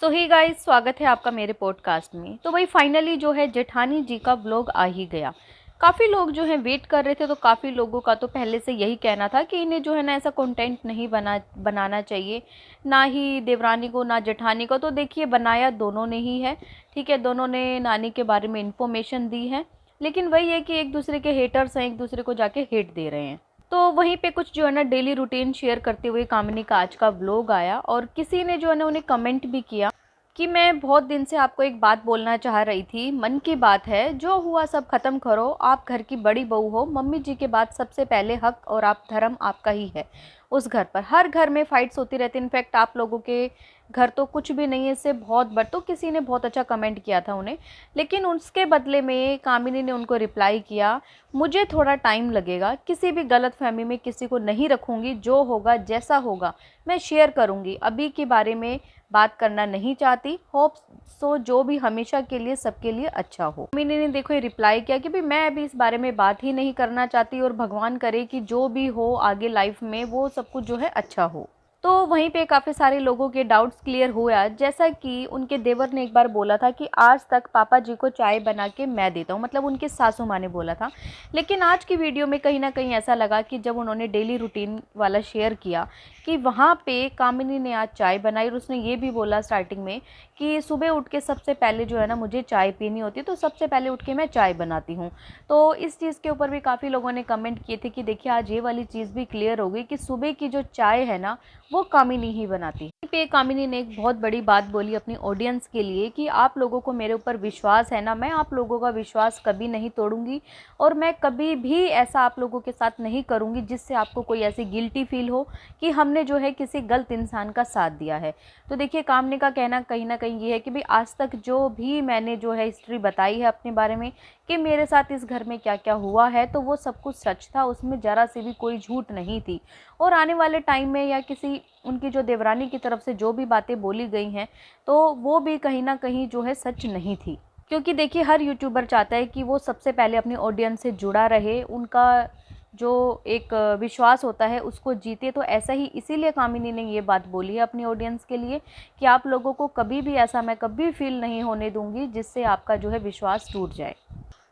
सो ही guys, स्वागत है आपका मेरे पॉडकास्ट में। तो भाई फाइनली जो है जेठानी जी का व्लॉग आ ही गया। काफ़ी लोग जो है वेट कर रहे थे, तो काफ़ी लोगों का तो पहले से यही कहना था कि इन्हें जो है ना ऐसा कंटेंट नहीं बनाना चाहिए, ना ही देवरानी को ना जेठानी को। तो देखिए बनाया दोनों ने ही है, ठीक है। दोनों ने नानी के बारे में इन्फॉर्मेशन दी है, लेकिन वही है कि एक दूसरे के हेटर्स हैं, एक दूसरे को जाके हेट दे रहे हैं। तो वहीं पे कुछ जो है ना डेली रूटीन शेयर करते हुए कामिनी का आज का व्लॉग आया, और किसी ने जो है ना उन्हें कमेंट भी किया कि मैं बहुत दिन से आपको एक बात बोलना चाह रही थी, मन की बात है, जो हुआ सब खत्म करो। आप घर की बड़ी बहू हो, मम्मी जी के बाद सबसे पहले हक और आप धर्म आपका ही है। उस घर पर हर घर में फाइट्स होती रहती। इनफैक्ट आप लोगों के घर तो कुछ भी नहीं है इससे बहुत बड़। तो किसी ने बहुत अच्छा कमेंट किया था उन्हें, लेकिन उसके बदले में कामिनी ने उनको रिप्लाई किया, मुझे थोड़ा टाइम लगेगा, किसी भी गलत फहमी में किसी को नहीं रखूँगी, जो होगा जैसा होगा मैं शेयर करूँगी, अभी के बारे में बात करना नहीं चाहती। होप सो जो भी हमेशा के लिए सबके लिए अच्छा हो। कामिनी ने देखो ये रिप्लाई किया कि भाई मैं अभी इस बारे में बात ही नहीं करना चाहती, और भगवान करे कि जो भी हो आगे लाइफ में वो सब कुछ जो है अच्छा हो। तो वहीं पे काफ़ी सारे लोगों के डाउट्स क्लियर हुआ, जैसा कि उनके देवर ने एक बार बोला था कि आज तक पापा जी को चाय बना के मैं देता हूँ, मतलब उनकी सासू माँ ने बोला था। लेकिन आज की वीडियो में कहीं ना कहीं ऐसा लगा कि जब उन्होंने डेली रूटीन वाला शेयर किया कि वहाँ पे कामिनी ने आज चाय बनाई, और उसने ये भी बोला स्टार्टिंग में कि सुबह उठ के सबसे पहले जो है ना मुझे चाय पीनी होती है, तो सबसे पहले उठ के मैं चाय बनाती हूँ। तो इस चीज़ के ऊपर भी काफ़ी लोगों ने कमेंट किए थे कि देखिए आज ये वाली चीज़ भी क्लियर हो गई कि सुबह की जो चाय है ना वो कामिनी ही बनाती है। पे कामिनी ने एक बहुत बड़ी बात बोली अपनी ऑडियंस के लिए कि आप लोगों को मेरे ऊपर विश्वास है ना, मैं आप लोगों का विश्वास कभी नहीं तोड़ूंगी, और मैं कभी भी ऐसा आप लोगों के साथ नहीं करूंगी जिससे आपको कोई ऐसी गिल्टी फील हो कि हमने जो है किसी गलत इंसान का साथ दिया है। तो देखिए कामिनी का कहना कहीं ना कहीं ये है कि भाई आज तक जो भी मैंने जो है हिस्ट्री बताई है अपने बारे में कि मेरे साथ इस घर में क्या क्या हुआ है, तो वो सब कुछ सच था, उसमें ज़रा सी भी कोई झूठ नहीं थी। और आने वाले टाइम में या किसी उनकी जो देवरानी की तरफ से जो भी बातें बोली गई हैं, तो वो भी कहीं ना कहीं जो है सच नहीं थी। क्योंकि देखिए हर यूट्यूबर चाहता है कि वो सबसे पहले अपनी ऑडियंस से जुड़ा रहे, उनका जो एक विश्वास होता है उसको जीते। तो ऐसा ही इसीलिए कामिनी ने ये बात बोली है अपनी ऑडियंस के लिए कि आप लोगों को कभी भी ऐसा मैं कभी फील नहीं होने दूंगी जिससे आपका जो है विश्वास टूट जाए।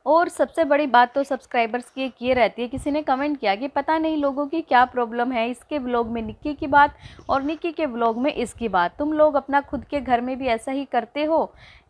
और सबसे बड़ी बात तो सब्सक्राइबर्स की एक ये रहती है, किसी ने कमेंट किया कि पता नहीं लोगों की क्या प्रॉब्लम है, इसके व्लॉग में निक्की की बात और निक्की के व्लॉग में इसकी बात, तुम लोग अपना खुद के घर में भी ऐसा ही करते हो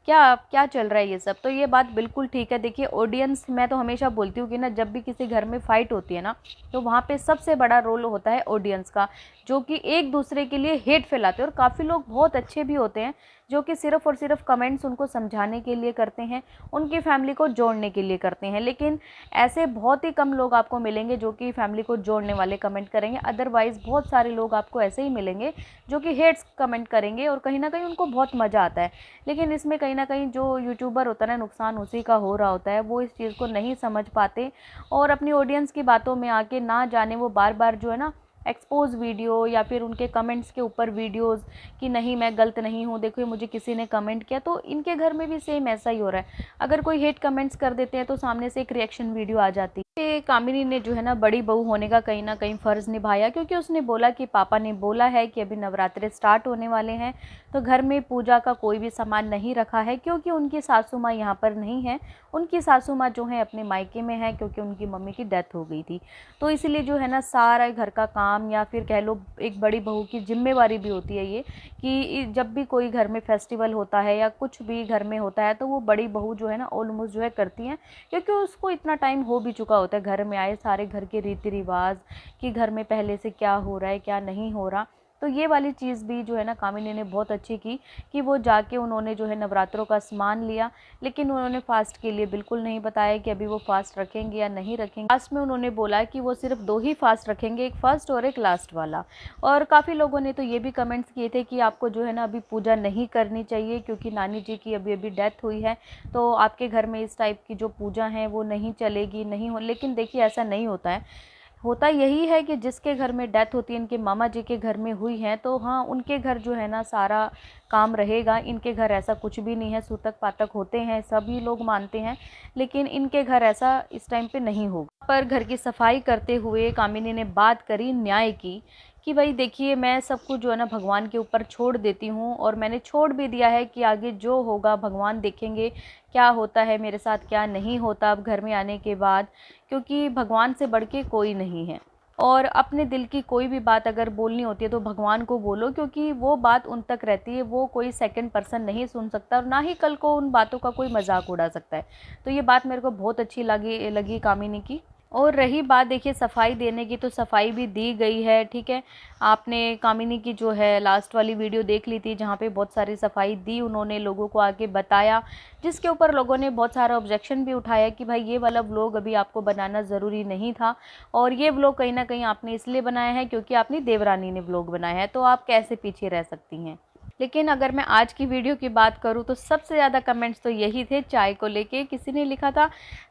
क्या, क्या चल रहा है ये सब। तो ये बात बिल्कुल ठीक है। देखिए ऑडियंस, मैं तो हमेशा बोलती हूँ कि ना जब भी किसी घर में फ़ाइट होती है ना, तो वहाँ पे सबसे बड़ा रोल होता है ऑडियंस का, जो कि एक दूसरे के लिए हेट फैलाते हैं। और काफ़ी लोग बहुत अच्छे भी होते हैं जो कि सिर्फ़ और सिर्फ कमेंट्स उनको समझाने के लिए करते हैं, उनकी फैमिली को जोड़ने के लिए करते हैं। लेकिन ऐसे बहुत ही कम लोग आपको मिलेंगे जो कि फैमिली को जोड़ने वाले कमेंट करेंगे। अदरवाइज़ बहुत सारे लोग आपको ऐसे ही मिलेंगे जो कि हेट्स कमेंट करेंगे, और कहीं ना कहीं उनको बहुत मज़ा आता है। लेकिन इसमें कहीं ना कहीं जो यूट्यूबर होता है ना, नुकसान उसी का हो रहा होता है। वो इस चीज़ को नहीं समझ पाते, और अपनी ऑडियंस की बातों में आके ना जाने वो बार बार जो है ना एक्सपोज वीडियो या फिर उनके कमेंट्स के ऊपर वीडियोस कि नहीं मैं गलत नहीं हूँ, देखो मुझे किसी ने कमेंट किया। तो इनके घर में भी सेम ऐसा ही हो रहा है, अगर कोई हेट कमेंट्स कर देते हैं तो सामने से एक रिएक्शन वीडियो आ जाती है। कामिनी ने जो है ना बड़ी बहू होने का कहीं ना कहीं फ़र्ज़ निभाया, क्योंकि उसने बोला कि पापा ने बोला है कि अभी नवरात्रे स्टार्ट होने वाले हैं, तो घर में पूजा का कोई भी सामान नहीं रखा है, क्योंकि उनकी सासू माँ यहाँ पर नहीं है। उनकी सासू माँ जो है अपने मायके में है, क्योंकि उनकी मम्मी की डेथ हो गई थी। तो इसलिए जो है ना सारा घर का काम, या फिर कह लो एक बड़ी बहू की जिम्मेवारी भी होती है ये, कि जब भी कोई घर में फेस्टिवल होता है या कुछ भी घर में होता है, तो वो बड़ी बहू जो है ना ऑलमोस्ट जो है करती हैं, क्योंकि उसको इतना टाइम हो भी चुका होता है घर में आए सारे घर के रीति रिवाज कि घर में पहले से क्या हो रहा है क्या नहीं हो रहा। तो ये वाली चीज़ भी जो है ना कामिनी ने बहुत अच्छी की कि वो जाके उन्होंने जो है नवरात्रों का सामान लिया, लेकिन उन्होंने फास्ट के लिए बिल्कुल नहीं बताया कि अभी वो फास्ट रखेंगे या नहीं रखेंगे। लास्ट में उन्होंने बोला कि वो सिर्फ 2 ही फास्ट रखेंगे, एक फर्स्ट और एक लास्ट वाला। और काफ़ी लोगों ने तो ये भी कमेंट्स किए थे कि आपको जो है ना अभी पूजा नहीं करनी चाहिए, क्योंकि नानी जी की अभी अभी डेथ हुई है, तो आपके घर में इस टाइप की जो पूजा है वो नहीं चलेगी, नहीं हो। लेकिन देखिए ऐसा नहीं होता है, होता यही है कि जिसके घर में डेथ होती है, इनके मामा जी के घर में हुई है, तो हाँ उनके घर जो है ना सारा काम रहेगा। इनके घर ऐसा कुछ भी नहीं है, सूतक पातक होते हैं सभी लोग मानते हैं, लेकिन इनके घर ऐसा इस टाइम पे नहीं होगा। पर घर की सफाई करते हुए कामिनी ने बात करी न्याय की कि भाई देखिए मैं सब कुछ जो है ना भगवान के ऊपर छोड़ देती हूँ, और मैंने छोड़ भी दिया है कि आगे जो होगा भगवान देखेंगे, क्या होता है मेरे साथ क्या नहीं होता अब घर में आने के बाद, क्योंकि भगवान से बढ़ के कोई नहीं है। और अपने दिल की कोई भी बात अगर बोलनी होती है तो भगवान को बोलो, क्योंकि वो बात उन तक रहती है, वो कोई सेकंड पर्सन नहीं सुन सकता और ना ही कल को उन बातों का कोई मजाक उड़ा सकता है। तो ये बात मेरे को बहुत अच्छी लगी कामिनी की। और रही बात देखिए सफाई देने की, तो सफाई भी दी गई है, ठीक है। आपने कामिनी की जो है लास्ट वाली वीडियो देख ली थी, जहाँ पे बहुत सारी सफाई दी उन्होंने, लोगों को आके बताया, जिसके ऊपर लोगों ने बहुत सारा ऑब्जेक्शन भी उठाया कि भाई ये वाला व्लॉग अभी आपको बनाना ज़रूरी नहीं था, और ये व्लॉग कहीं ना कहीं आपने इसलिए बनाया है क्योंकि आपने देवरानी ने व्लॉग बनाया है, तो आप कैसे पीछे रह सकती हैं। लेकिन अगर मैं आज की वीडियो की बात करूँ तो सबसे ज़्यादा कमेंट्स तो यही थे चाय को लेके। किसी ने लिखा था,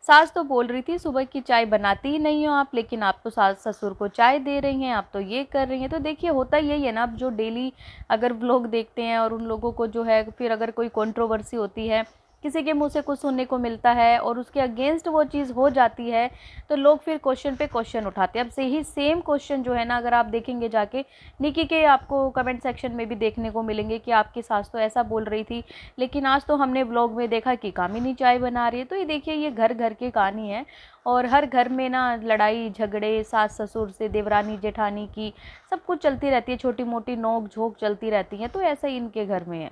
सास तो बोल रही थी सुबह की चाय बनाती ही नहीं हो आप, लेकिन आप तो सास ससुर को चाय दे रही हैं, आप तो ये कर रही हैं। तो देखिए होता यही है ना, अब जो डेली अगर व्लॉग देखते हैं और उन लोगों को जो है फिर अगर कोई कंट्रोवर्सी होती है, किसी के मुंह से कुछ सुनने को मिलता है और उसके अगेंस्ट वो चीज़ हो जाती है, तो लोग फिर क्वेश्चन पे क्वेश्चन उठाते हैं। अब से ही सेम क्वेश्चन जो है ना, अगर आप देखेंगे जाके निकी के, आपको कमेंट सेक्शन में भी देखने को मिलेंगे कि आपकी सास तो ऐसा बोल रही थी, लेकिन आज तो हमने व्लॉग में देखा कि कामिनी चाय बना रही है। तो ये देखिए ये घर घर की कहानी है, और हर घर में ना लड़ाई झगड़े सास ससुर से, देवरानी जेठानी की, सब कुछ चलती रहती है, छोटी मोटी नोक झोंक चलती रहती हैं। तो ऐसा ही इनके घर में है।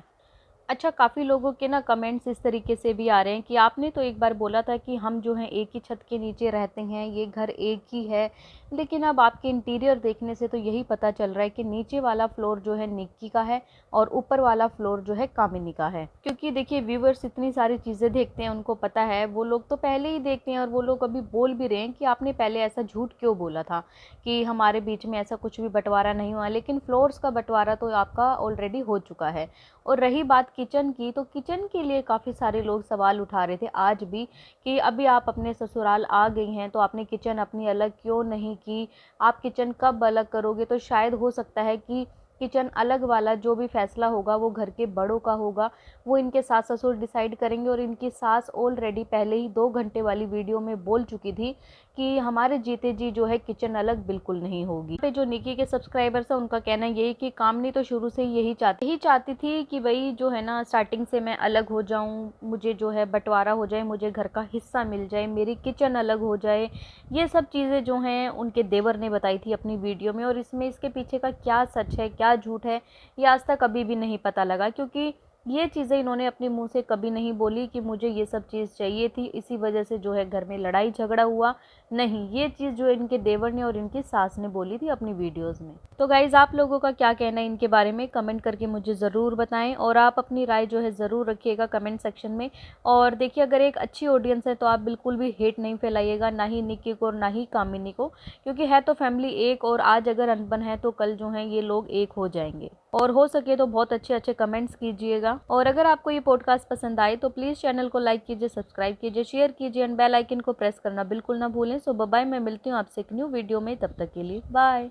अच्छा, काफ़ी लोगों के ना कमेंट्स इस तरीके से भी आ रहे हैं कि आपने तो एक बार बोला था कि हम जो हैं एक ही छत के नीचे रहते हैं, ये घर एक ही है, लेकिन अब आपके इंटीरियर देखने से तो यही पता चल रहा है कि नीचे वाला फ्लोर जो है निक्की का है और ऊपर वाला फ्लोर जो है कामिनी का है। क्योंकि देखिए व्यूवर्स इतनी सारी चीज़ें देखते हैं, उनको पता है, वो लोग तो पहले ही देखते हैं, और वो लोग अभी बोल भी रहे हैं कि आपने पहले ऐसा झूठ क्यों बोला था कि हमारे बीच में ऐसा कुछ भी बंटवारा नहीं हुआ। लेकिन फ्लोर्स का बंटवारा तो आपका ऑलरेडी हो चुका है। और रही बात किचन की, तो किचन के लिए काफ़ी सारे लोग सवाल उठा रहे थे आज भी कि अभी आप अपने ससुराल आ गई हैं तो आपने किचन अपनी अलग क्यों नहीं की, आप किचन कब अलग करोगे। तो शायद हो सकता है कि किचन अलग वाला जो भी फैसला होगा वो घर के बड़ों का होगा, वो इनके सास ससुर डिसाइड करेंगे। और इनकी सास ऑलरेडी पहले ही 2 घंटे वाली वीडियो में बोल चुकी थी कि हमारे जीते जी जो है किचन अलग बिल्कुल नहीं होगी। पे जो निकी के सब्सक्राइबर्स हैं उनका कहना यही कि कामनी तो शुरू से यही चाहती थी कि भाई जो है ना स्टार्टिंग से मैं अलग हो जाऊं, मुझे जो है बंटवारा हो जाए, मुझे घर का हिस्सा मिल जाए, मेरी किचन अलग हो जाए। ये सब चीज़ें जो हैं उनके देवर ने बताई थी अपनी वीडियो में, और इसमें इसके पीछे का क्या सच है क्या झूठ है ये आज तक कभी भी नहीं पता लगा, क्योंकि ये चीज़ें इन्होंने अपने मुंह से कभी नहीं बोली कि मुझे ये सब चीज़ चाहिए थी, इसी वजह से जो है घर में लड़ाई झगड़ा हुआ। नहीं, ये चीज़ जो इनके देवर ने और इनकी सास ने बोली थी अपनी वीडियोस में। तो गाइज़ आप लोगों का क्या कहना है इनके बारे में कमेंट करके मुझे ज़रूर बताएं, और आप अपनी राय जो है ज़रूर रखिएगा कमेंट सेक्शन में। और देखिए अगर एक अच्छी ऑडियंस है तो आप बिल्कुल भी हेट नहीं फैलाइएगा, ना ही निक्की को और ना ही कामिनी को, क्योंकि है तो फैमिली एक, और आज अगर अनबन है तो कल जो है ये लोग एक हो जाएंगे। और हो सके तो बहुत अच्छे अच्छे कमेंट्स कीजिएगा। और अगर आपको ये पॉडकास्ट पसंद आए तो प्लीज़ चैनल को लाइक कीजिए, सब्सक्राइब कीजिए, शेयर कीजिए, एंड बेल आइकन को प्रेस करना बिल्कुल ना भूलें। सो बाय, मैं मिलती हूँ आपसे एक न्यू वीडियो में, तब तक के लिए बाय।